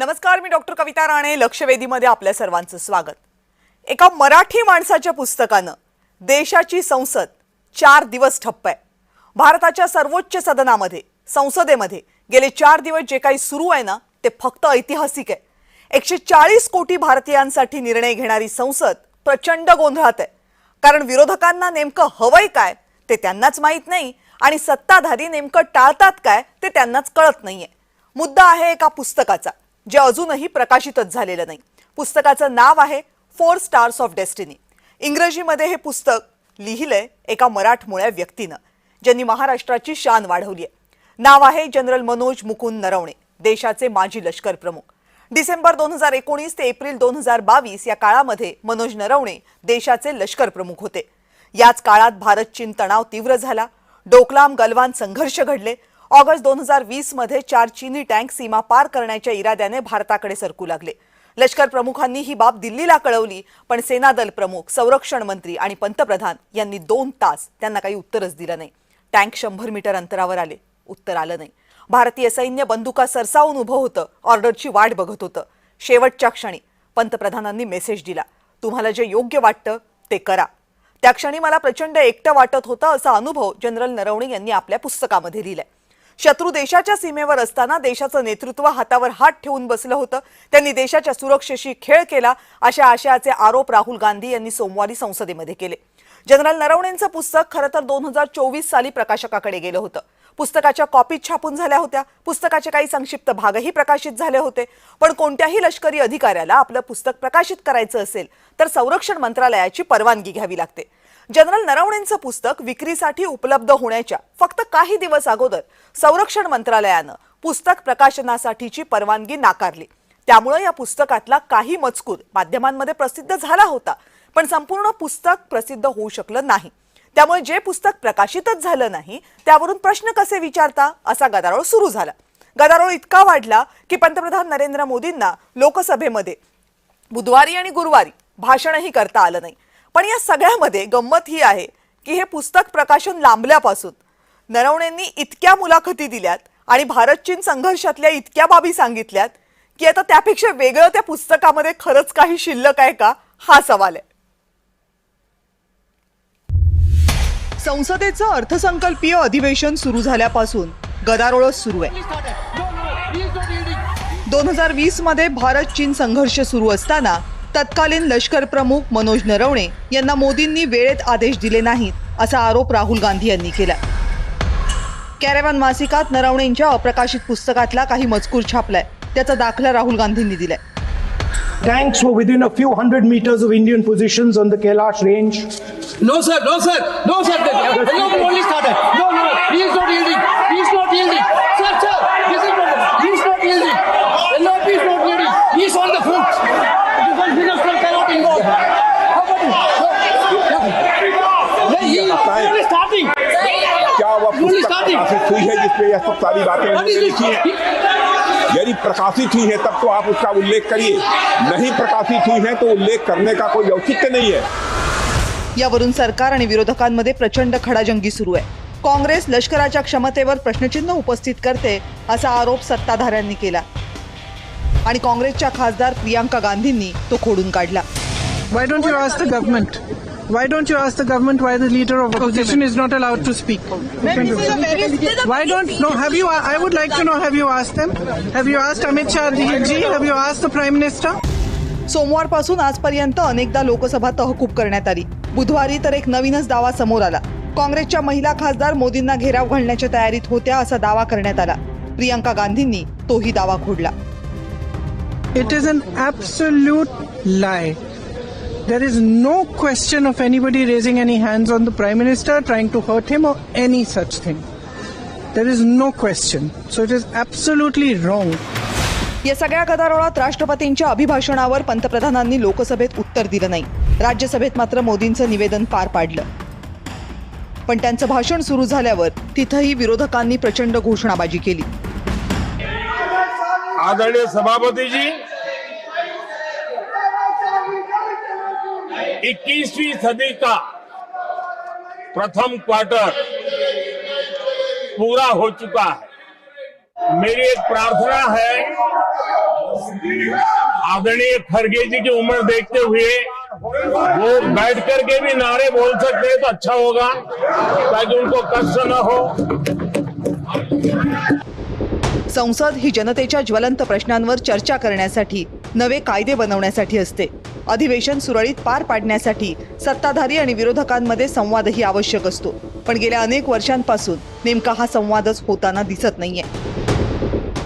नमस्कार, मी डॉक्टर कविता राणे. लक्षवेधीमध्ये आपल्या सर्वांचं स्वागत. एका मराठी माणसाच्या पुस्तकानं देशाची संसद 4 दिवस ठप्प आहे. भारताच्या सर्वोच्च सदनामध्ये संसदेमध्ये गेले 4 दिवस जे काही सुरू आहे ना ते फक्त ऐतिहासिक आहे. 140 कोटी भारतीयांसाठी निर्णय घेणारी संसद प्रचंड गोंधळात आहे. कारण विरोधकांना नेमकं हवंय काय ते त्यांनाच माहित नाही आणि सत्ताधारी नेमकं टाळतात काय ते त्यांनाच कळत नाहीये. मुद्दा आहे एका पुस्तकाचा जे अजूनही प्रकाशितच झालेलं नाही. पुस्तकाचं नाव आहे 4 स्टार्स ऑफ डेस्टिनी. इंग्रजीमध्ये हे पुस्तक लिहिलंय एका मराठमोळ्या व्यक्तीनं ज्यांनी महाराष्ट्राची शान वाढवली आहे. नाव आहे जनरल मनोज मुकुंद नरवणे, देशाचे माजी लष्कर प्रमुख. डिसेंबर 2019 ते एप्रिल 2022 या काळामध्ये मनोज नरवणे देशाचे लष्कर प्रमुख होते. याच काळात भारत चीन तणाव तीव्र झाला. डोकलाम गलवान संघर्ष घडले. ऑगस्ट 2020 मध्ये 4 चीनी टँक सीमा पार करण्याच्या इराद्याने भारताकडे सरकू लागले. लष्कर प्रमुखांनी ही बाब दिल्लीला कळवली, पण सेनादल प्रमुख, संरक्षण मंत्री आणि पंतप्रधान यांनी 2 तास त्यांना काही उत्तरच दिलं नाही. टँक 100 मीटर अंतरावर आले, उत्तर आलं नाही. भारतीय सैन्य बंदुका सरसावून उभं होतं, ऑर्डरची वाट बघत होतं. शेवटच्या क्षणी पंतप्रधानांनी मेसेज दिला, तुम्हाला जे योग्य वाटतं ते करा. त्या क्षणी मला प्रचंड एकटं वाटत होतं असा अनुभव जनरल नरवणे यांनी आपल्या पुस्तकामध्ये लिहिलाय. शत्रू देशाच्या सीमेवर असताना देशाचं नेतृत्व हातावर हात ठेवून बसलं होतं. त्यांनी देशाच्या सुरक्षेशी खेळ केला अशा आशयाचे आरोप राहुल गांधी यांनी सोमवारी संसदेमध्ये केले. जनरल नरवणेंचं पुस्तक खरं तर 2024 साली प्रकाशकाकडे गेलं होतं. पुस्तकाच्या कॉपीज छापून झाल्या होत्या. पुस्तकाचे काही संक्षिप्त भागही प्रकाशित झाले होते. पण कोणत्याही लष्करी अधिकाऱ्याला आपलं पुस्तक प्रकाशित करायचं असेल तर संरक्षण मंत्रालयाची परवानगी घ्यावी लागते. जनरल नरवणेंचं पुस्तक विक्रीसाठी उपलब्ध होण्याच्या फक्त काही दिवस अगोदर संरक्षण मंत्रालयानं पुस्तक प्रकाशनासाठीची परवानगी नाकारली. त्यामुळे या पुस्तकातला काही मजकूर माध्यमांमध्ये प्रसिद्ध झाला होता, पण संपूर्ण पुस्तक प्रसिद्ध होऊ शकलं नाही. त्यामुळे जे पुस्तक प्रकाशितच झालं नाही त्यावरून प्रश्न कसे विचारता असा गदारोळ सुरू झाला. गदारोळ इतका वाढला की पंतप्रधान नरेंद्र मोदींना लोकसभेमध्ये बुधवारी आणि गुरुवारी भाषणही करता आलं नाही. पण या सगळ्यामध्ये गंमत ही आहे की हे पुस्तक प्रकाशन लांबल्यापासून नरवणेंनी इतक्या मुलाखती दिल्यात आणि भारत चीन संघर्षातल्या इतक्या बाबी सांगितल्यात की आता त्यापेक्षा वेगळं त्या पुस्तकामध्ये खरंच काही शिल्लक आहे का हा सवाल आहे. संसदेचं अर्थसंकल्पीय अधिवेशन सुरू झाल्यापासून गदारोळच सुरू आहे. 2020 मध्ये भारत चीन संघर्ष सुरू असताना तत्कालीन लष्कर प्रमुख मनोज नरवणे यांना मोदींनी वेळेत आदेश दिले नाहीत असा आरोप राहुल गांधी यांनी केला. कॅरेवन मासिकात नरवणेंच्या अप्रकाशित पुस्तकातला काही मजकूर छापलाय, त्याचा दाखला राहुल गांधींनी दिलाय. Tanks were within a few hundred meters of Indian positions on the Kailash range. No, sir. No, sir. No, sir. The hello only started. No, no. He is not yielding. He is not yielding. Sir, sir. This is not. He is not yielding. Hello, he is not yielding. He is on the front. The defense minister cannot involve. How about you? He is starting. क्या वह पुस्तक प्रकाशित हुई है जिसमें यह सब सारी बातें उन्होंने लिखी हैं? यदि प्रकाशित हुई है तब तो आप उसका उल्लेख करिए. नहीं प्रकाशित हुई है तो उल्लेख करने का कोई औचित्य नहीं है. यावरून सरकार आणि विरोधकांमध्ये प्रचंड खडाजंगी सुरू आहे. काँग्रेस लष्कराच्या क्षमतेवर प्रश्नचिन्ह उपस्थित करते असा आरोप सत्ताधाऱ्यांनी केला आणि काँग्रेसच्या खासदार प्रियांका गांधींनी तो खोडून काढला. Why don't you ask the government? Why don't you ask the government why the leader of opposition is not allowed to speak? Why don't no? Have you? I would like to know. Have you asked them? Have you asked Amit Shah ji? Have you asked the Prime Minister? सोमवारपासून आजपर्यंत अनेकदा लोकसभा तहकूब करण्यात आली. बुधवारी तर एक नवीनच दावा समोर आला. काँग्रेसच्या महिला खासदार मोदींना घेराव घालण्याच्या तयारीत होत्या असा दावा करण्यात आला. प्रियांका गांधींनी तोही दावा खोडला. It is an absolute lie. There is no question of anybody raising any hands on the Prime Minister, trying to hurt him or any such thing. There is no question. So it is absolutely wrong. या सगळ्या गदारोळात राष्ट्रपतींच्या अभिभाषणावर पंतप्रधानांनी लोकसभेत उत्तर दिलं नाही. राज्यसभेत मात्र मोदींचं निवेदन पार पाडलं. पण त्यांचं भाषण सुरू झाल्यावर तिथंही विरोधकांनी प्रचंड घोषणाबाजी केली. आदरणीय सभापति जी, 21वीं सदी का प्रथम क्वार्टर पूरा हो चुका है. मेरी एक प्रार्थना है आदरणीय खड़गे जी की उम्र देखते हुए वो बैठ करके भी नारे बोल सकते हैं तो अच्छा होगा, ताकि उनको कष्ट न हो। संसद ही जनतेच्या ज्वलंत प्रश्नांवर चर्चा करण्यासाठी, नवे कायदे बनवण्यासाठी असते. अधिवेशन सुरळीत पार पाडण्यासाठी सत्ताधारी आणि विरोधकांमध्ये संवादही आवश्यक असतो. पण गेल्या अनेक वर्षांपासून नेमका हा संवादच होताना दिसत नाहीये.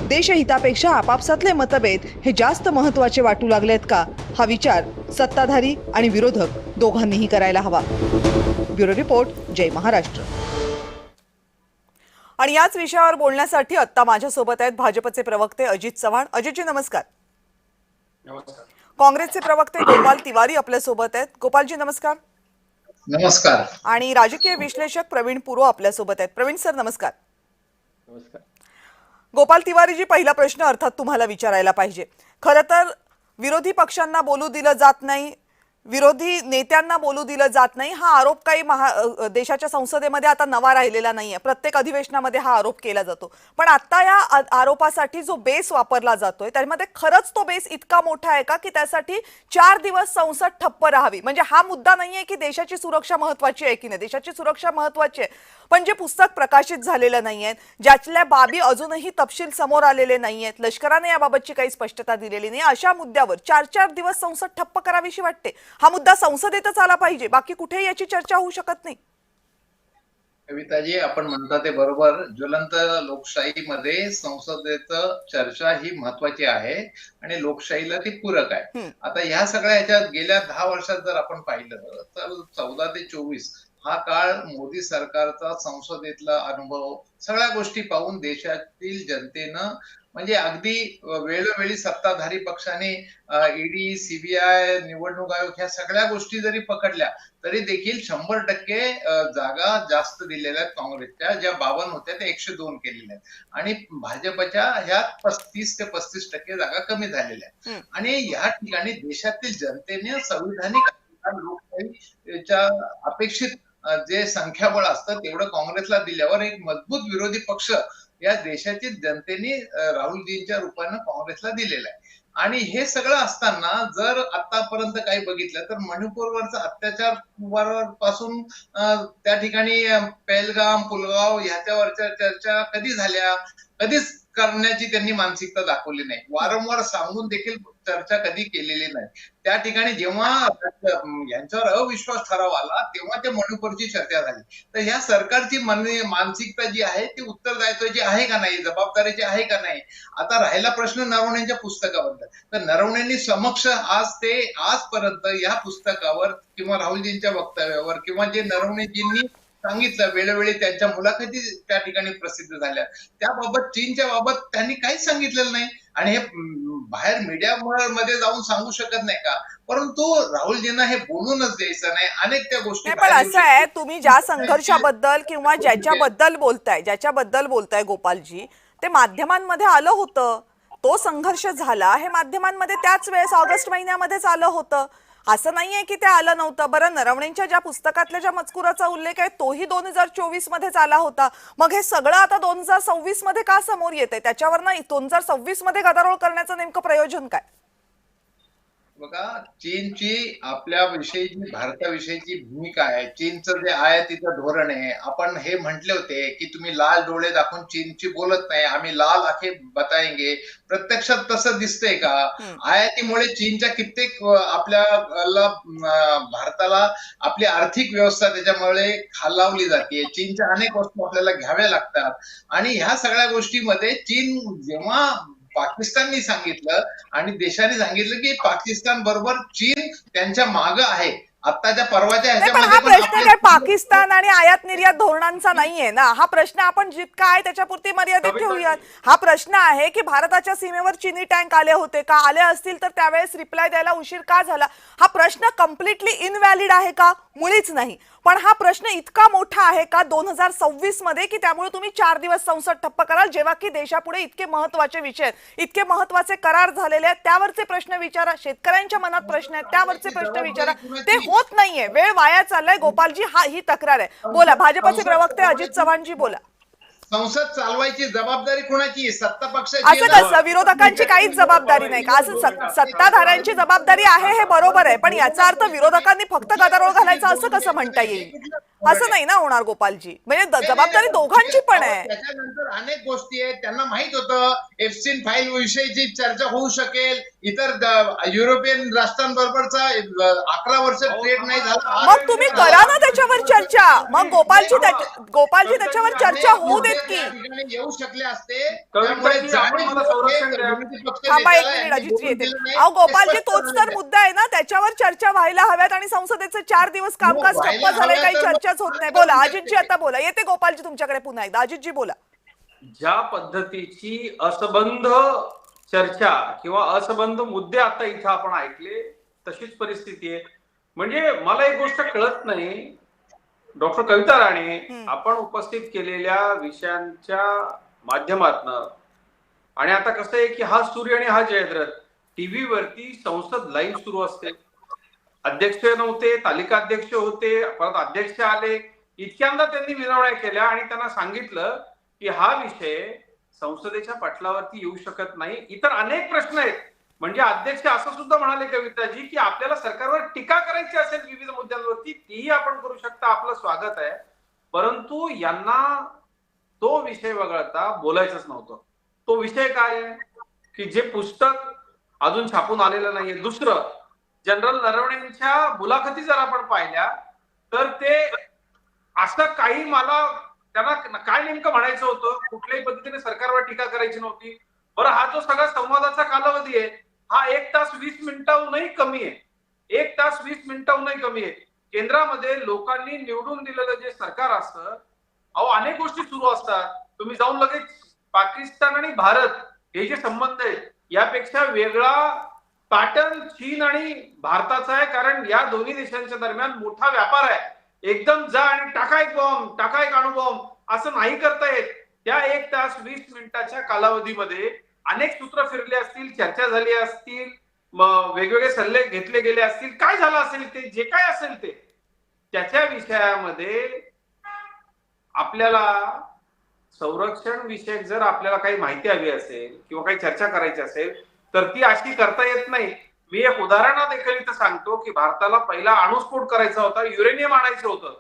देशहितापेक्षा आपापसातले मतभेद हे जास्त महत्त्वाचे वाटू लागलेत का, हा विचार सत्ताधारी आणि विरोधक दोघांनीही करायला हवा. ब्युरो रिपोर्ट, जय महाराष्ट्र. आणि याच विषयावर बोलण्यासाठी आत्ता माझ्यासोबत आहेत भाजपचे प्रवक्ते अजित चव्हाण. अजितजी नमस्कार. नमस्कार. काँग्रेसचे प्रवक्ते गोपाल तिवारी आपल्यासोबत आहेत. गोपालजी नमस्कार. नमस्कार. आणि राजकीय विश्लेषक प्रवीण पुरो आपल्यासोबत आहेत. प्रवीण सर नमस्कार. नमस्कार. गोपाल तिवारीजी, पहिला प्रश्न अर्थात तुम्हाला विचारायला पाहिजे. खरं तर विरोधी पक्षांना बोलू दिलं जात नाही, विरोधी नेत्यांना बोलू दिलं जात नाही, हा आरोप काही देशाच्या संसदेमध्ये आता नवा राहिलेला नाहीये. प्रत्येक अधिवेशनामध्ये हा आरोप केला जातो. पण आता या आरोपासाठी जो बेस वापरला जातोय त्यामध्ये खरंच तो बेस इतका मोठा आहे का की त्यासाठी 4 दिवस संसद ठप्प राहावी? म्हणजे हा मुद्दा नाहीये की देशाची सुरक्षा महत्वाची आहे की नाही, देशाची सुरक्षा महत्वाची आहे, पण जे पुस्तक प्रकाशित झालेलं नाहीये, ज्यातल्या बाबी अजूनही तपशील समोर आलेले नाहीयेत, लष्कराने याबाबतची काही स्पष्टता दिलेली नाही, अशा मुद्द्यावर 4-4 दिवस संसद ठप्प करावीशी वाटते. हा मुद्दा संसदेतच आला पाहिजे, बाकी कुठेही याची चर्चा होऊ शकत नाही. कविताजी, आपण म्हणता ते बरोबर. ज्वलंत लोकशाहीमध्ये संसदेचं चर्चा ही महत्वाची आहे आणि लोकशाहीला ती पूरक आहे. आता ह्या सगळ्या ह्याच्यात गेल्या 10 वर्षात जर आपण पाहिलं तर 14 ते 24 हा काळ मोदी सरकारचा संसदेतला अनुभव, सगळ्या गोष्टी पाहून देशातील जनतेनं म्हणजे अगदी वेळोवेळी सत्ताधारी पक्षाने ईडी, सीबीआय, निवडणूक आयोग ह्या सगळ्या गोष्टी जरी पकडल्या तरी देखील 100% जागा जास्त दिलेल्या आहेत काँग्रेसच्या. ज्या 52 होत्या त्या 102 केलेल्या आहेत आणि भाजपच्या ह्या 30 ते 35% जागा कमी झालेल्या आहेत. आणि या ठिकाणी देशातील जनतेने संविधानिक लोकशाहीच्या अपेक्षित जे संख्याबळ असतं तेवढं काँग्रेसला दिल्यावर एक मजबूत विरोधी पक्ष या देशातील जनतेने राहुलजींच्या रूपानं काँग्रेसला दिलेलं आहे. आणि हे सगळं असताना जर आतापर्यंत काही बघितलं तर मणिपूरवरचा अत्याचार पासून त्या ठिकाणी पेहलगाम, पुलगाव ह्याच्यावरच्या चर्चा कधी झाल्या? कधीच करण्याची त्यांनी मानसिकता दाखवली नाही. वारंवार सांगून देखील चर्चा कधी केलेली नाही. त्या ठिकाणी जेव्हा यांच्यावर अविश्वास ठराव आला तेव्हा त्या मणिपूरची चर्चा झाली. तर ह्या सरकारची मानसिकता जी आहे ती उत्तरदायित्वाची आहे का नाही, जबाबदारीची आहे का नाही? आता राहिला प्रश्न नरवणेंच्या पुस्तकाबद्दल. तर नरवणेंनी समक्ष आजपर्यंत या पुस्तकावर किंवा राहुलजींच्या वक्तव्यावर किंवा जे नरवणेजींनी सांगितलं, वेळोवेळी त्यांच्या मुलाखती त्या ठिकाणी प्रसिद्ध झाल्या, त्याबाबत चीनच्या बाबत त्यांनी काहीच सांगितलेलं नाही. आणि हे बाहेर मीडियामध्ये जाऊन सांगू शकत नाही का? परंतु राहुलजींना हे बोलूनच द्यायचं नाही. अनेक त्या गोष्टी. पण असं आहे, तुम्ही ज्या संघर्षाबद्दल किंवा ज्याच्याबद्दल बोलताय गोपालजी, ते माध्यमांमध्ये आलं होतं. तो संघर्ष झाला हे माध्यमांमध्ये त्याच वेळेस ऑगस्ट महिन्यामध्येच आलं होतं. असं नाहीये की ते आलं नव्हतं. बरं, नरवणेंच्या ज्या पुस्तकातल्या ज्या मजकुराचा उल्लेख आहे तोही 2024 मध्येच आला होता. मग हे सगळं आता 2026 मध्ये का समोर येतंय? त्याच्यावर ना 2026 मध्ये गदारोळ करण्याचं नेमकं प्रयोजन काय? बघा, चीनची आपल्याविषयी, भारताविषयीची भूमिका आहे, चीनचं जे आयातीचं धोरण आहे. आपण हे म्हटले होते की तुम्ही लाल डोळे दाखवून चीनची बोलत नाही, आम्ही लाल आखे बताएंगे. प्रत्यक्षात तसं दिसतंय का? आयातीमुळे चीनच्या कित्येक आपल्याला भारताला आपली आर्थिक व्यवस्था त्याच्यामुळे खालावली जाते. चीनच्या अनेक वस्तू आपल्याला घ्याव्या लागतात. आणि ह्या सगळ्या गोष्टीमध्ये चीन जेव्हा पाकिस्ताननी सांगितलं आणि देशाने सांगितलं की पाकिस्तान बरोबर चीन त्यांच्या मागं आहे. आताच्या परवाच्या हा प्रश्न काय पाकिस्तान आणि आयात निर्यात धोरणांचा नाहीये ना. हा प्रश्न आपण जितका आहे त्याच्यापुरती मर्यादित ठेवूयात. हा प्रश्न आहे की भारताच्या सीमेवर चीनी टँक आले होते का? आले असतील तर त्यावेळेस रिप्लाय द्यायला उशीर का झाला? हा प्रश्न कम्प्लिटली इनव्हॅलिड आहे का? मुळीच नाही. पण हा प्रश्न इतका मोठा आहे का 2026 मध्ये की त्यामुळे तुम्ही 4 दिवस संसद ठप्प कराल, जेव्हा की देशापुढे इतके महत्वाचे विषय आहेत, इतके महत्वाचे करार झालेले आहेत, त्यावरचे प्रश्न विचारा. शेतकऱ्यांच्या मनात प्रश्न आहेत त्यावरचे प्रश्न विचारा. ते होत नाहीये. वेळ वाया चाललाय गोपालजी, ही तक्रार आहे. बोला, भाजपचे प्रवक्ते अजित चव्हाणजी बोला. संसद चालवायची जबाबदारी कोणाची? सत्ता पक्षाची असं आहे ना? कसं विरोधकांची काहीच जबाबदारी नाही का? असं सत्ताधाऱ्यांची जबाबदारी आहे हे बरोबर आहे, पण याचा अर्थ विरोधकांनी फक्त गदारोळ घालायचा असं कसं म्हणता येईल? असं नाही ना होणार गोपालजी, म्हणजे जबाबदारी दोघांची पण आहे. त्याच्यानंतर अनेक गोष्टी आहेत, त्यांना माहित होतं एफसीन फाईल विषयीची चर्चा होऊ शकेल, इतर युरोपियन राष्ट्रांबरोबरचा 11 वर्ष ट्रेड नाही झाला. मग तुम्ही करा ना त्याच्यावर चर्चा. मग गोपालजी त्याच्यावर चर्चा होऊ देत की. येऊ शकले असते. त्यामुळे थांबा एक मिनिट, अजितजी येतील. अहो गोपालजी, तोच तर मुद्दा आहे ना, त्याच्यावर चर्चा व्हायला हव्यात आणि संसदेचं 4 दिवस कामकाज ठप्प झालंय, काही चर्चाच होत नाही. बोला अजितजी, आता बोला. येते गोपालजी तुमच्याकडे पुन्हा एकदा. अजितजी बोला. ज्या पद्धतीची असंबंध चर्चा किंवा असंबंध मुद्दे आता इथं आपण ऐकले, तशीच परिस्थिती आहे. म्हणजे मला एक गोष्ट कळत नाही, डॉक्टर कविता राणे, आपण उपस्थित केलेल्या विषयांच्या माध्यमातनं, आणि आता कसं आहे की हा सूर्य आणि हा जयद्रथ, टीव्ही वरती संसद लाईव्ह सुरू असते. अध्यक्ष नव्हते, तालिका अध्यक्ष होते, परत अध्यक्ष आले, इतक्यांदा त्यांनी विनवण्या केल्या आणि त्यांना सांगितलं की हा विषय संसदेच्या पटलावरती येऊ शकत नाही. इतर अनेक प्रश्न आहेत. म्हणजे अध्यक्ष असं सुद्धा म्हणाले कविताजी की आपल्याला सरकारवर टीका करायची असेल विविध मुद्द्यांवरती, तीही आपण करू शकता, आपलं स्वागत आहे. परंतु यांना तो विषय वगळता बोलायचंच नव्हतं. तो विषय काय आहे की जे पुस्तक अजून छापून आलेलं नाहीये. दुसरं, जनरल नरवणेंच्या मुलाखती जर आपण पाहिल्या तर ते असं काही, मला त्यांना काय नेमकं म्हणायचं होतं, कुठल्याही पद्धतीने सरकारवर टीका करायची नव्हती. बरं, हा जो सगळा संवादाचा कालावधी आहे हा 1 तास 20 मिनिटांहूनही कमी आहे. 1 तास 20 मिनिटांहूनही कमी आहे. केंद्रामध्ये लोकांनी निवडून दिलेलं जे सरकार असतं, अहो अनेक गोष्टी सुरू असतात. तुम्ही जाऊन लगेच पाकिस्तान आणि भारत हे जे संबंध आहेत यापेक्षा वेगळा पॅटर्न चीन आणि भारताचा आहे, कारण या दोन्ही देशांच्या दरम्यान मोठा व्यापार आहे. एकदम जा आणि टाका एक बॉम्ब, टाका एक अणुबॉम्ब असं नाही करता येत. त्या 1 तास 20 मिनिटाच्या कालावधीमध्ये अनेक सूत्र फिरले असतील, चर्चा झाली असतील, वेगवेगळे सल्ले घेतले गेले असतील, काय झालं असेल ते, जे काय असेल ते, त्याच्या विषयामध्ये आपल्याला संरक्षण विषयक जर आपल्याला काही माहिती हवी असेल किंवा काही चर्चा करायची असेल तर ती अशी करता येत नाही. मी एक उदाहरण देखील इथं सांगतो की भारताला पहिला अणुस्फोट करायचा होता, युरेनियम आणायचं होतं.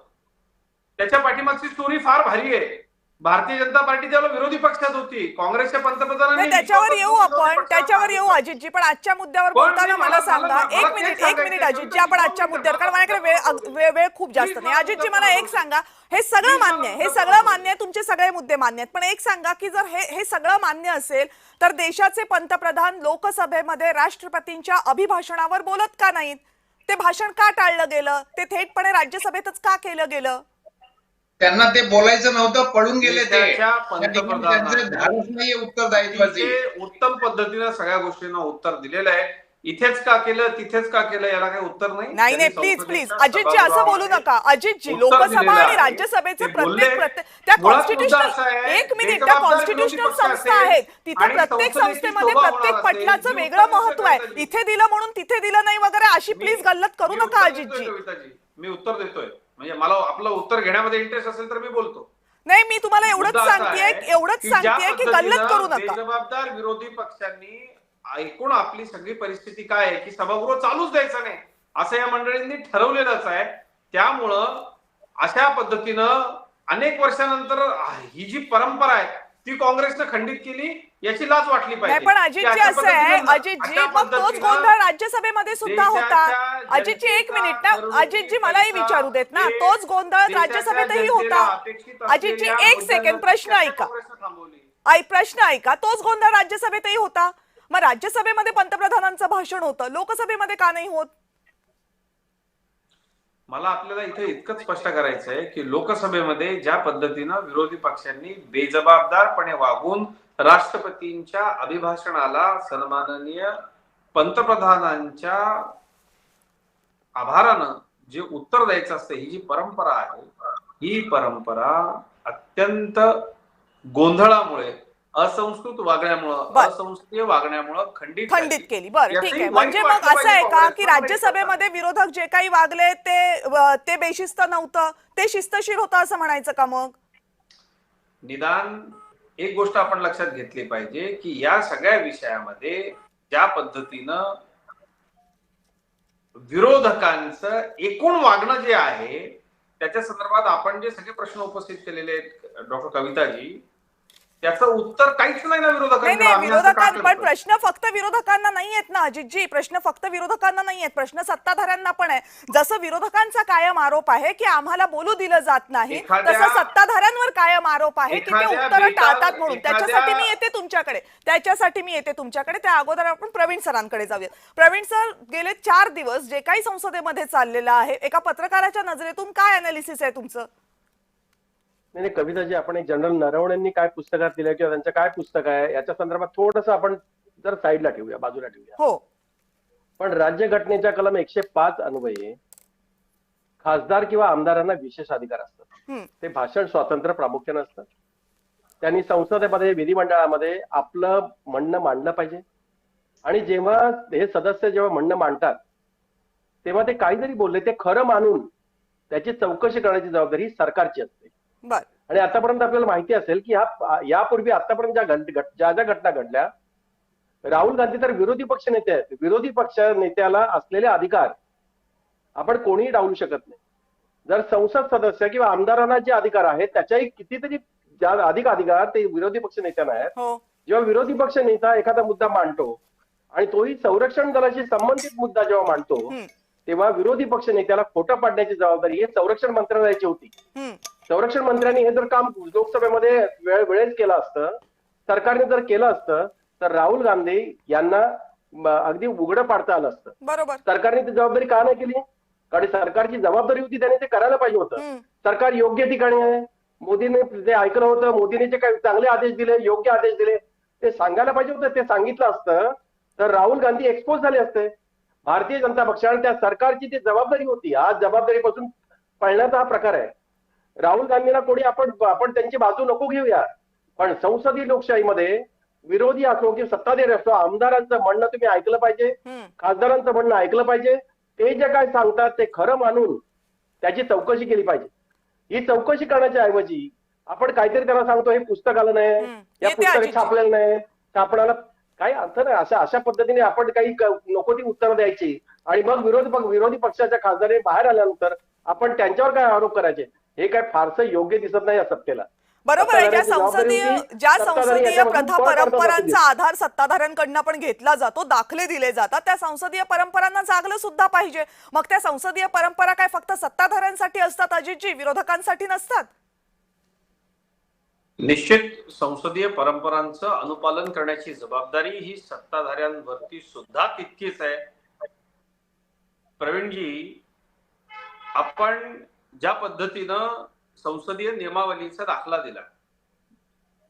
त्याच्या पाठीमागची स्टोरी फार भारी आहे. भारतीय जनता पार्टी त्यावेळेला विरोधी पक्षात होती, काँग्रेसच्या पंतप्रधानांनी त्याच्यावर येऊ आपण, त्याच्यावर येऊ अजितजी, पण आजच्या मुद्द्यावर बोलताना मला सांगा. एक मिनिट अजितजी, आपण आजच्या मुद्द्यावर, कारण माझ्याकडे वेळ खूप जास्त नाही. अजितजी मला एक सांगा, हे सगळं मान्य आहे, हे सगळं मान्य आहे, तुमचे सगळे मुद्दे मान्य आहेत, पण एक सांगा की जर हे सगळं मान्य असेल तर देशाचे पंतप्रधान लोकसभेमध्ये राष्ट्रपतींच्या अभिभाषणावर बोलत का नाहीत? ते भाषण का टाळलं गेलं? ते थेटपणे राज्यसभेतच का केलं गेलं? त्यांना ते बोलायचं नव्हतं, पळून गेले ते. पंतप्रधानांचे धाडस नाहीये उत्तरदायित्वाची. उत्तम पद्धतीने सगळ्या गोष्टींना उत्तर दिलेलं आहे. इथेच का केलं, तिथेच का केलं, याला काही उत्तर नाही. नाही प्लीज अजितजी असं बोलू नका. अजितजी, लोकसभा आणि राज्यसभेचे प्रत्येक त्या कॉन्स्टिट्यूशनल, एक मिनिट, त्या कॉन्स्टिट्यूशनल संस्था आहेत, तिथे प्रत्येक संस्थेमध्ये प्रत्येक पटलाचं वेगळं महत्व आहे. इथे दिलं म्हणून तिथे दिलं नाही वगैरे अशी प्लीज गल्लत करू नका अजितजी. मी उत्तर देतोय, म्हणजे मला आपलं उत्तर घेण्यामध्ये इंटरेस्ट असेल तर मी बोलतो. नाही, मी तुम्हाला एवढंच सांगतेय की गल्लत करू नका. जबाबदार विरोधी पक्षांनी ऐकून आपली सगळी परिस्थिती काय आहे की सभागृह चालूच द्यायचं नाही असं या मंडळींनी ठरवलेलंच आहे. त्यामुळं अशा पद्धतीनं अनेक वर्षानंतर ही जी परंपरा आहे ती काँग्रेसनं खंडित केली, याची लाज वाटली पाहिजे. पण अजितजी असं आहे, अजितजी, मग तोच गोंधळ राज्यसभेमध्ये सुद्धा होता. अजितजी एक मिनिट ना, अजितजी मलाही विचारू देत ना, तोच गोंधळ राज्यसभेतही होता. अजितजी एक सेकंड, प्रश्न ऐका, प्रश्न ऐका, तोच गोंधळ राज्यसभेतही होता. मग राज्यसभेमध्ये पंतप्रधानांचं भाषण होतं, लोकसभेमध्ये का नाही होत? मला आपल्याला इथे इतकंच स्पष्ट करायचं आहे की लोकसभेमध्ये ज्या पद्धतीनं विरोधी पक्षांनी बेजबाबदारपणे वागून राष्ट्रपतींच्या अभिभाषणाला सन्माननीय पंतप्रधानांच्या आभारानं जे उत्तर द्यायचं असतं, ही जी परंपरा आहे, ही परंपरा अत्यंत गोंधळामुळे, असंस्कृत वागण्यामुळं, असंस्कृत वागण्यामुळं खंडित केली. बरं, ठीक आहे. म्हणजे मग असं आहे का की राज्यसभेमध्ये विरोधक जे काही वागले ते बेशिस्त नव्हतं, ते शिस्तशीर होतं असं म्हणायचं का? मग निदान एक गोष्ट आपण लक्षात घेतली पाहिजे की या सगळ्या विषयामध्ये ज्या पद्धतीनं विरोधकांचं एकूण वागणं जे आहे त्याच्या संदर्भात आपण जे सगळे प्रश्न उपस्थित केलेले आहेत डॉक्टर कविताजी, त्याचं उत्तर काहीच नाही ना विरोधकांकडे. आम्ही असं का विरोधकांना पण करतोय? प्रश्न फक्त विरोधकांना नाही आहेत ना अजितजी, प्रश्न फक्त विरोधकांना नाही आहेत, प्रश्न सत्ताधाऱ्यांना पण आहे. जसं विरोधकांचा कायम आरोप आहे की आम्हाला बोलू दिलं जात नाही, एखाद्या- तसं सत्ताधाऱ्यांवर कायम आरोप आहे की ते एखाद्या उत्तरं बेकार- टाळतात म्हणून. एखाद्या- त्याच्यासाठी मी येते तुमच्याकडे. त्या अगोदर आपण प्रवीण सरांकडे जाऊयात. प्रवीण सर, गेले 4 दिवस जे काही संसदेमध्ये चाललेलं आहे, एका पत्रकाराच्या नजरेतून काय अनालिसिस आहे तुमचं? नाही कविताजी, आपण एक जनरल नरवणेंनी काय पुस्तकात दिलं किंवा त्यांचं काय पुस्तक आहे याच्या संदर्भात थोडंसं आपण जर साईडला ठेवूया, बाजूला ठेवूया. हो, पण राज्यघटनेच्या कलम 105 अन्वये खासदार किंवा आमदारांना विशेष अधिकार असतात. ते भाषण स्वातंत्र्य प्रामुख्याने असतं. त्यांनी संसदेमध्ये, विधिमंडळामध्ये आपलं म्हणणं मांडलं पाहिजे. आणि जेव्हा हे सदस्य जेव्हा म्हणणं मांडतात तेव्हा ते काही जरी बोलले ते खरं मानून त्याची चौकशी करण्याची जबाबदारी सरकारची असते. बर. आणि आतापर्यंत आपल्याला माहिती असेल की यापूर्वी आतापर्यंत ज्या घटना घडल्या, राहुल गांधी तर विरोधी पक्ष नेते आहेत. विरोधी पक्ष नेत्याला असलेले अधिकार आपण कोणीही डावलू शकत नाही. जर संसद सदस्य किंवा आमदारांना जे अधिकार आहेत त्याच्याही कितीतरी अधिक अधिकार ते विरोधी पक्ष नेत्यांना आहेत. हो, जेव्हा विरोधी पक्ष नेता एखादा मुद्दा मांडतो आणि तोही संरक्षण दलाशी संबंधित मुद्दा जेव्हा मांडतो तेव्हा विरोधी पक्ष नेत्याला खोटं पाडण्याची जबाबदारी ही संरक्षण मंत्रालयाची होती. संरक्षण मंत्र्यांनी हे जर काम लोकसभेमध्ये वेळेस केलं असतं, सरकारने जर केलं असतं तर राहुल गांधी यांना अगदी उघडं पाडता आलं असतं. बरोबर. सरकारने ती जबाबदारी का नाही केली? कारण सरकारची जबाबदारी होती, त्याने ते करायला पाहिजे होतं. सरकार योग्य ठिकाणी आहे. मोदीने जे ऐकलं होतं, मोदीने जे काही चांगले आदेश दिले, योग्य आदेश दिले, ते सांगायला पाहिजे होतं. ते सांगितलं असतं तर राहुल गांधी एक्सपोज झाले असते. भारतीय जनता पक्षाने त्या सरकारची जी जबाबदारी होती, आज जबाबदारीपासून पळण्याचा हा प्रकार आहे. राहुल गांधींना कोणी आपण त्यांची बाजू नको घेऊया, पण संसदीय लोकशाहीमध्ये विरोधी असो की सत्ताधारी असो, आमदारांचं म्हणणं तुम्ही ऐकलं पाहिजे, खासदारांचं म्हणणं ऐकलं पाहिजे. ते जे काय सांगतात ते खरं मानून त्याची चौकशी केली पाहिजे. ही चौकशी करण्याच्या ऐवजी आपण काहीतरी त्यांना सांगतो हे पुस्तक आलं नाही, या पुस्तक छापलेलं नाही, छापण्याला काही अर्थ नाही. अशा पद्धतीने आपण काही नको ती उत्तरं द्यायची आणि मग विरोधी पक्षाच्या खासदारांनी बाहेर आल्यानंतर आपण त्यांच्यावर काय आरोप करायचे, हे काय फारसं योग्य दिसत नाही या सत्तेला. बरोबर आहे. ज्या संसदीय प्रथा परंपरांचा आधार सत्ताधाऱ्यांकडनं पण घेतला जातो, दाखले दिले जातात, त्या संसदीय परंपरांना जागलं सुद्धा पाहिजे. मग त्या संसदीय परंपरा काय फक्त सत्ताधाऱ्यांसाठी असतात अजितजी, विरोधकांसाठी नसतात? निश्चित संसदीय परंपरांचं अनुपालन करण्याची जबाबदारी ही सत्ताधाऱ्यांवरती सुद्धा तितकीच आहे. प्रवीणजी, आपण ज्या पद्धतीनं संसदीय नियमावलीचा दाखला दिला,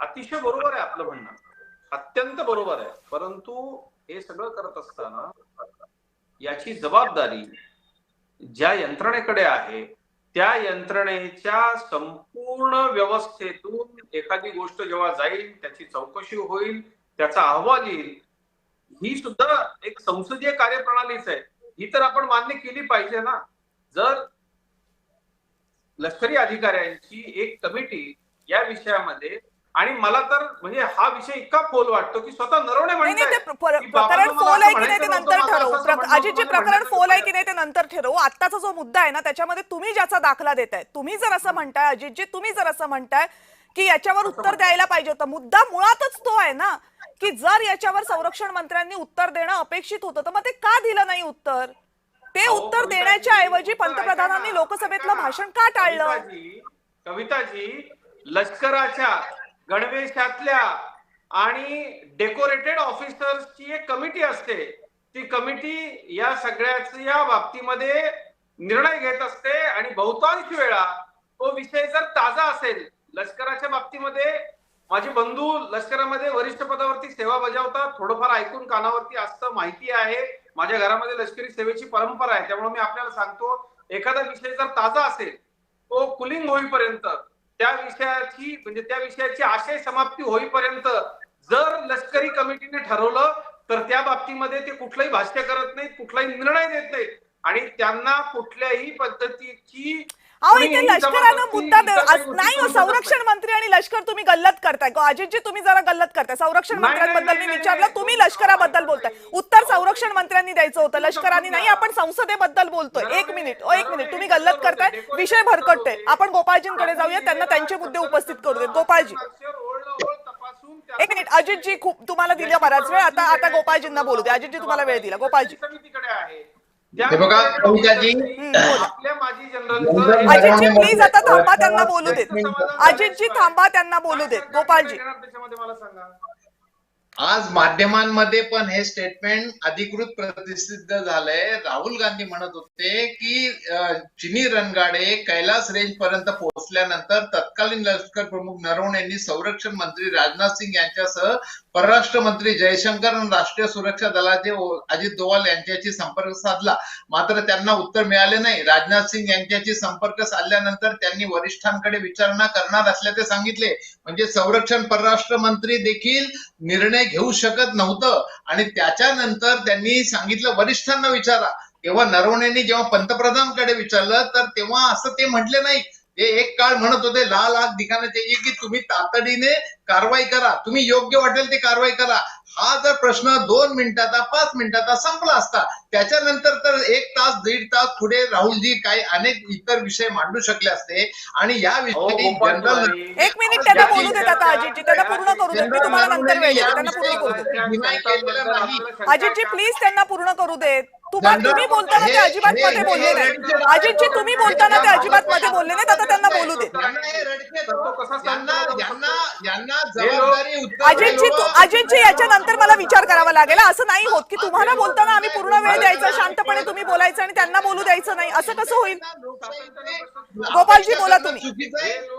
अतिशय बरोबर आहे आपलं म्हणणं, अत्यंत बरोबर आहे. परंतु हे सगळं करत असताना याची जबाबदारी ज्या यंत्रणेकडे आहे त्या यंत्रणेच्या संपूर्ण व्यवस्थेतून एखादी गोष्ट जेव्हा जाईल, त्याची चौकशी होईल, त्याचा अहवाल येईल, ही सुद्धा एक संसदीय कार्यप्रणालीच आहे. ही तर आपण मान्य केली पाहिजे ना. जर लष्करी अधिकाऱ्यांची एक कमिटी या विषयामध्ये, आणि मला तर म्हणजे हा विषय इतका खोल वाटतो की स्वतः नरवणे म्हणतात प्रकरण फोल आहे की नाही ते नंतर ठरवू. अजितजी, प्रकरण फोल आहे की नाही ते नंतर ठरवू. आत्ताचा जो मुद्दा आहे ना त्याच्यामध्ये तुम्ही ज्याचा दाखला देताय, तुम्ही जर असं म्हणताय अजितजी, तुम्ही जर असं म्हणताय की याच्यावर उत्तर द्यायला पाहिजे होतं, मुद्दा मुळातच तो आहे ना की जर याच्यावर संरक्षण मंत्र्यांनी उत्तर देणं अपेक्षित होतं तर मग ते का दिलं नाही उत्तर? ते उत्तर देण्याच्या ऐवजी पंतप्रधानांनी लोकसभेतलं भाषण का टाळलं? कविताजी, लष्कराच्या गणवेशातल्या आणि डेकोरेटेड ऑफिसर्सची एक कमिटी असते. ती कमिटी या सगळ्याच्या बाबतीमध्ये निर्णय घेत असते आणि बहुतांश वेळा तो विषय जर ताजा असेल, लष्कराच्या बाबतीमध्ये माझे बंधू लष्करामध्ये वरिष्ठ पदावरती सेवा बजावतात, थोडंफार ऐकून कानावरती असतं, माहिती आहे. माझ्या घरामध्ये लष्करी सेवेची परंपरा आहे, त्यामुळे मी आपल्याला सांगतो, एखादा विषय जर ताजा असेल तो कुलिंग होईपर्यंत, त्या विषयाची आशय समाप्ती होईपर्यंत जर लष्करी कमिटीने ठरवलं तर त्या बाबतीमध्ये ते कुठलंही भाष्य करत नाहीत, कुठलाही निर्णय देत नाहीत आणि त्यांना कुठल्याही पद्धतीची अहो कोणी इथे ही लष्करानं जबरदस्ती मुद्दा इतर काही नाही हो, गोष्टी करू शकत संरक्षण मंत्री आणि लष्कर तुम्ही गल्लत करताय. अजितजी तुम्ही जरा गल्लत करताय. संरक्षण नाही, मंत्र्यांबद्दल मी नाही, विचारलं, नाही. तुम्ही लष्कराबद्दल बोलताय. उत्तर संरक्षण मंत्र्यांनी द्यायचं होतं, लष्कराने नाही. आपण संसदेबद्दल बोलतोय. एक मिनिट तुम्ही गल्लत करताय, विषय भरकटतोय. आपण गोपाळजींकडे जाऊया, त्यांना त्यांचे मुद्दे उपस्थित करू देत. गोपाळजी एक मिनिट. अजितजी खूप तुम्हाला दिला बराच वेळ, आता गोपाळजींना बोलू दे. अजितजी तुम्हाला वेळ दिला. गोपाळजी समितीकडे आहे हे बघा कविताजी, आपल्या माजी जनरल अजितजी प्लीज आता थांबा, त्यांना बोलू देत. अजितजी थांबा, त्यांना बोलू देत. गोपाळजी त्याच्यामध्ये मला सांगा. आज माध्यमांमध्ये पण हे स्टेटमेंट अधिकृत प्रसिद्ध झालंय. राहुल गांधी म्हणत होते की चिनी रणगाडे कैलास रेंज पर्यंत पोहोचल्यानंतर तत्कालीन लष्कर प्रमुख नरवणे यांनी संरक्षण मंत्री राजनाथ सिंग यांच्यासह परराष्ट्र मंत्री जयशंकर आणि राष्ट्रीय सुरक्षा दलाचे अजित डोवाल यांच्याशी संपर्क साधला, मात्र त्यांना उत्तर मिळाले नाही. राजनाथ सिंग यांच्याशी संपर्क साधल्यानंतर त्यांनी वरिष्ठांकडे विचारणा करणार असल्याचे सांगितले. म्हणजे संरक्षण परराष्ट्र मंत्री देखील निर्णय घेऊ शकत नव्हतं आणि त्याच्यानंतर त्यांनी सांगितलं वरिष्ठांना विचारा. तेव्हा नरवणेंनी जेव्हा पंतप्रधानांकडे विचारलं तर तेव्हा असं ते म्हटले नाही. ते एक काळ म्हणत होते लाल आग दिखाना चाहिए की तुम्ही तातडीने कारवाई करा, तुम्ही योग्य वाटेल ते कारवाई करा. हा जर प्रश्न 2 मिनिटाचा 5 मिनिटाचा संपला असता, त्याच्यानंतर तर 1 तास 1.5 तास पुढे राहुलजी काही अनेक इतर विषय मांडू शकले असते आणि या विषयी जनरल एक मिनिट त्यांना बोलू देत. आता अजितजी त्यांना पूर्ण करू देत. मी तुम्हाला नंतर वेळ देते. त्यांना पूर्ण करू देत. अजितजी प्लीज त्यांना पूर्ण करू देत. तुम्ही बोलताना ते अजिबात मध्ये बोलले नाही. अजितजी तुम्ही बोलताना ते अजिबात मध्ये बोलले नाहीत. आता त्यांना बोलू देत. अजितजी याच्यानंतर मला विचार करावा लागेल. असं नाही होत की तुम्हाला बोलताना आम्ही पूर्ण वेळ द्यायचा, शांतपणे तुम्ही बोलायचं आणि त्यांना बोलू द्यायचं नाही. असं कसं होईल? गोपाळजी बोला तुम्ही.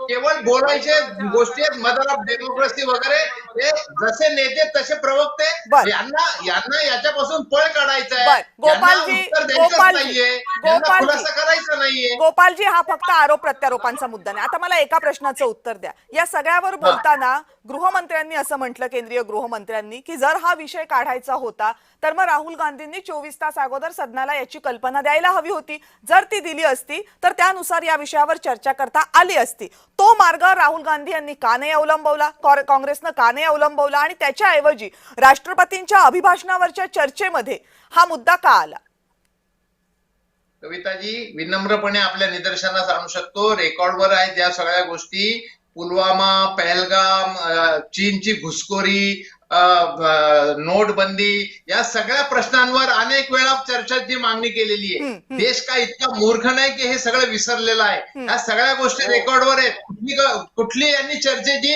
केवळ बोलायचे गोष्टी आहेत, मदर ऑफ डेमोक्रेसी वगैरे. हे जसे नेते तसे प्रवक्ते. यांना याच्यापासून पळ काढायचा आहे. गोपालजी हा फक्त आरोप प्रत्यारोपांचा मुद्दा नाही. आता मला एका प्रश्नाचं उत्तर द्या. या सगळ्यावर बोलताना गृहमंत्र्यांनी असं म्हटलं, केंद्रीय गृहमंत्र्यांनी, की जर हा विषय काढायचा होता तर मग राहुल गांधींनी 24 तास अगोदर सदनाला याची कल्पना द्यायला हवी होती. जर ती दिली असती तर त्यानुसार या विषयावर चर्चा करता आली असती. तो मार्ग राहुल गांधी यांनी का नाही अवलंबवला, काँग्रेसनं का नाही अवलंबवला आणि त्याच्याऐवजी राष्ट्रपतींच्या अभिभाषणावरच्या चर्चेमध्ये हा मुद्दा का आला? कविताजी, विनम्रपणे आपल्या निदर्शनास आणू शकतो. रेकॉर्डवर आहेत या सगळ्या गोष्टी. पुलवामा, पहलगाम, चीनची घुसखोरी, नोटबंदी, या सगळ्या प्रश्नांवर अनेक वेळा चर्चेची मागणी केलेली आहे. देश काय इतका मूर्ख नाही की हे सगळं विसरलेलं आहे. या सगळ्या गोष्टी रेकॉर्डवर आहेत. कुठली यांनी चर्चेची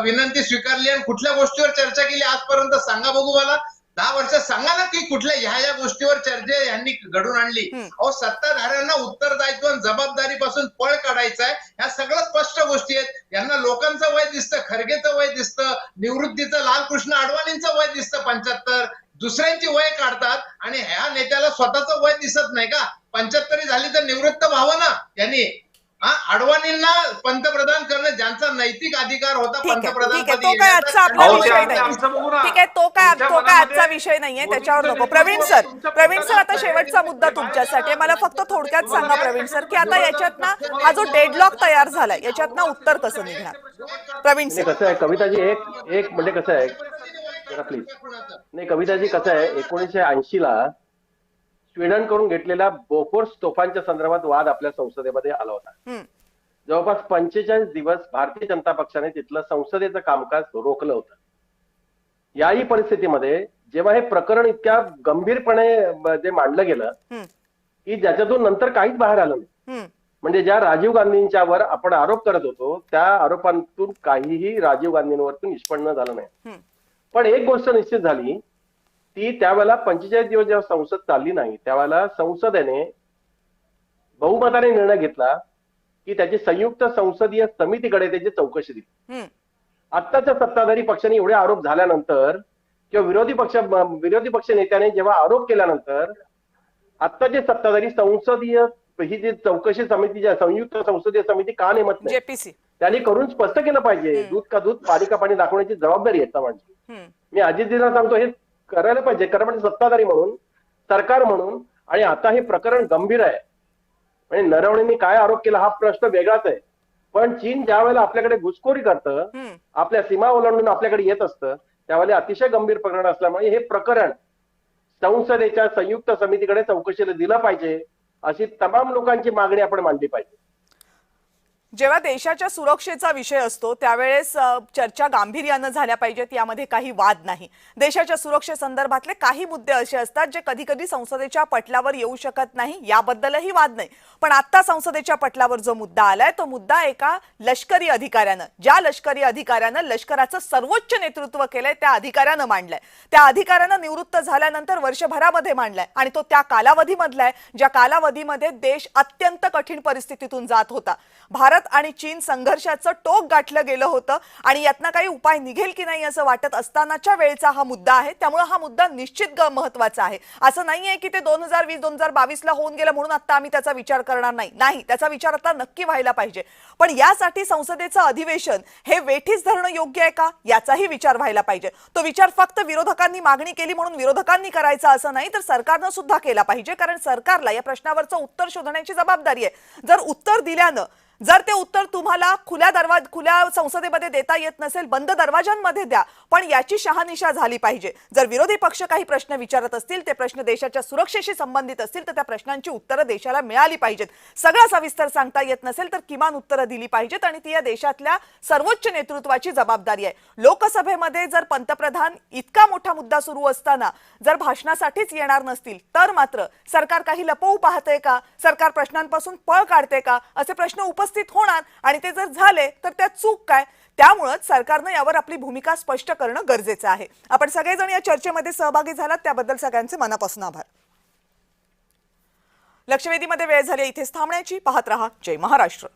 विनंती स्वीकारली आणि कुठल्या गोष्टीवर चर्चा केली आजपर्यंत सांगा बघू मला. 10 वर्ष सांगा ना की कुठल्या ह्या गोष्टीवर चर्चा यांनी घडून आणली. अहो, सत्ताधाऱ्यांना उत्तरदायित्व आणि जबाबदारीपासून पळ काढायचा आहे. ह्या सगळ्या स्पष्ट गोष्टी आहेत. यांना लोकांचं वय दिसतं, खरगेचं वय दिसतं, निवृत्तीचं लालकृष्ण अडवाणींचं वय दिसतं 75, दुसऱ्यांची वय काढतात आणि ह्या नेत्याला स्वतःचं वय दिसत नाही का? 75 झाली तर निवृत्त व्हावं ना यांनी. अडवाणींना पंतप्रधान करणं ज्यांचा नैतिक अधिकार होता पंतप्रधान. तो काय आजचा आपला विषय नाही. ठीक आहे, तो काय आजचा विषय नाहीये, त्याच्यावर नको. प्रवीण सर आता शेवटचा मुद्दा तुमच्यासाठी. मला फक्त थोडक्यात सांगा प्रवीण सर, की आता याच्यात ना हा जो डेडलॉक तयार झालाय याच्यात ना उत्तर कसं निघणार? प्रवीण सर, कसं आहे कविताजी, एक म्हणजे कसं आहे प्लीज. नाही कविताजी, कसं आहे 1980 ला स्वीडन करून घेतलेला बोफोर्स तोफांच्या संदर्भात वाद आपल्या संसदेमध्ये आला होता. जवळपास 45 दिवस भारतीय जनता पक्षाने तिथलं संसदेचं कामकाज रोखलं होतं. याही परिस्थितीमध्ये जेव्हा हे प्रकरण इतक्या गंभीरपणे जे मांडलं गेलं की ज्याच्यातून नंतर काहीच बाहेर आलं नाही. म्हणजे ज्या राजीव गांधींच्यावर आपण आरोप करत होतो त्या आरोपांतून काहीही राजीव गांधींवरतून निष्पन्न झालं नाही. पण एक गोष्ट निश्चित झाली, ती त्यावेळेला 45 दिवस जेव्हा संसद चालली नाही त्यावेळेला संसदेने बहुमताने निर्णय घेतला की त्याची संयुक्त संसदीय समितीकडे त्याची चौकशी दिली. आत्ताच्या सत्ताधारी पक्षाने एवढे आरोप झाल्यानंतर किंवा विरोधी पक्ष नेत्याने जेव्हा आरोप केल्यानंतर आत्ताचे सत्ताधारी संसदीय ही जी चौकशी समिती, संयुक्त संसदीय समिती का नेमत नाही, जेपीसी त्यांनी करून स्पष्ट केलं पाहिजे. दूध का दूध, पाणी का पाणी दाखवण्याची जबाबदारी आहे माझी. मी अजितजींना सांगतो हे करायला पाहिजे. कारण म्हणजे सत्ताधारी म्हणून, सरकार म्हणून, आणि आता हे प्रकरण गंभीर आहे. म्हणजे नरवणेंनी काय आरोप केला हा प्रश्न वेगळाच आहे. पण चीन ज्या वेळेला आपल्याकडे घुसखोरी करतं, आपल्या सीमा ओलांडून आपल्याकडे येत असतं, त्यावेळेला अतिशय गंभीर प्रकरण असल्यामुळे हे प्रकरण संसदेच्या संयुक्त समितीकडे चौकशीला दिलं पाहिजे, अशी तमाम लोकांची मागणी आपण मांडली पाहिजे. जेव्हा देशाच्या सुरक्षेचा विषय असतो त्यावेळेस चर्चा गांभीर्यानं झाल्या पाहिजेत, यामध्ये काही वाद नाही. देशाच्या सुरक्षेसंदर्भातले काही मुद्दे असे असतात जे कधी कधी संसदेच्या पटलावर येऊ शकत नाही, याबद्दलही वाद नाही. पण आता संसदेच्या पटलावर जो मुद्दा आलाय तो मुद्दा एका लष्करी अधिकाऱ्यानं, ज्या लष्करी अधिकाऱ्यानं लष्कराचं सर्वोच्च नेतृत्व केलंय त्या अधिकाऱ्यानं मांडलाय. त्या अधिकाऱ्यानं निवृत्त झाल्यानंतर वर्षभरामध्ये मांडलाय आणि तो त्या कालावधीमधला आहे ज्या कालावधीमध्ये देश अत्यंत कठीण परिस्थितीतून जात होता. भारत आणि चीन संघर्षाचं टोक गाठलं गेलं होतं आणि यातनं काही उपाय निघेल की नाही असं वाटत असतानाच्या वेळचा हा मुद्दा आहे. त्यामुळे हा मुद्दा निश्चित महत्त्वाचा आहे. असं नाहीये की ते 2020-2022ला होऊन गेलं म्हणून आता आम्ही त्याचा विचार करणार नाही, त्याचा विचार आता नक्की व्हायला पाहिजे. पण यासाठी संसदेचं अधिवेशन हे वेठीस धरणं योग्य आहे का याचाही विचार व्हायला पाहिजे. तो विचार फक्त विरोधकांनी मागणी केली म्हणून विरोधकांनी करायचा असं नाही, तर सरकारनं सुद्धा केला पाहिजे. कारण सरकारला या प्रश्नावरचं उत्तर शोधण्याची जबाबदारी आहे. जर उत्तर दिल्यानं जर ते उत्तर तुम्हाला खुल्या संसदेमध्ये देता येत नसेल, बंद दरवाजांमध्ये द्या, पण याची शहानिशा झाली पाहिजे. जर विरोधी पक्ष काही प्रश्न विचारत असतील, ते प्रश्न देशाच्या सुरक्षेशी संबंधित असतील, तर त्या प्रश्नांची उत्तरं देशाला मिळाली पाहिजेत. सगळं सविस्तर सांगता येत नसेल तर किमान उत्तरं दिली पाहिजेत आणि ती या देशातल्या सर्वोच्च नेतृत्वाची जबाबदारी आहे. लोकसभेमध्ये जर पंतप्रधान इतका मोठा मुद्दा सुरू असताना जर भाषणासाठीच येणार नसतील तर मात्र सरकार काही लपवू पाहते का, सरकार प्रश्नांपासून पळ काढते का, असे प्रश्न उपस्थित होणार आणि ते जर झाले तर त्यात चूक काय. त्यामुळेच सरकारनं यावर आपली भूमिका स्पष्ट करणं गरजेचं आहे. आपण सगळेजण या चर्चेमध्ये सहभागी झालात त्याबद्दल सगळ्यांचे मनापासून आभार. लक्षवेधीमध्ये वेळ झाली इथेच थांबण्याची. पाहत रहा जय महाराष्ट्र.